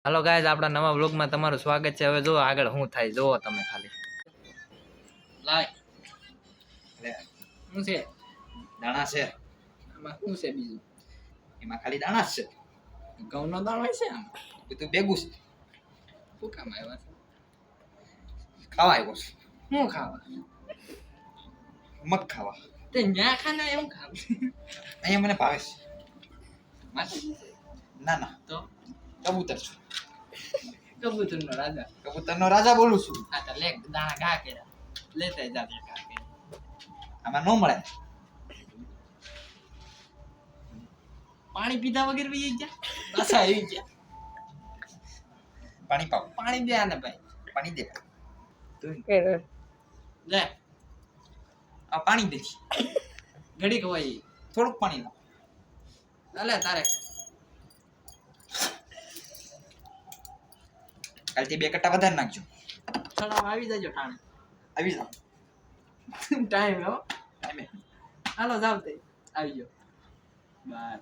Hello guys, આપણા નવા વ્લોગમાં તમારું સ્વાગત છે। હવે જો આગળ શું થાય જોવો તમે ખાલી। લાય શું છે? દાણા છે। આમાં શું છે બીજું? એમાં ખાલી દાણા જ છે। ઘઉંનો દાણો છે આમાં? બધું ભેગું છે। શું કામ આવ્યા છે? ખાવા આવ્યો છે। શું ખાવા? મગ ખાવા। તે ન્યા ખાને એમ ખાવ? અહીંયા મને ભાવે છે। માટે ના ના તો કબૂતર છું। કબૂતરનો રાજા। કબૂતરનો રાજા બોલું છું। હા તો લે દાણા ઘા કર્યા લેતા જા ઘા કર્યા। આમાં નો મળે। પાણી પીધા વગર વહી ગયા? પાછા આવી ગયા। પાણી પાવ। પાણી દે આને ભાઈ। પાણી દે। લે આ પાણી દે। ઘડી ખવાય થોડુંક પાણી લાવ। અલે તારે કાલથી 2 કટ્ટા વધારે નાખજો। છડા આવી જજો ટાણે। આવી જાવ। ટાઈમ હો ટાઈમે હાલો જાવ તે આવી ગયો બાય।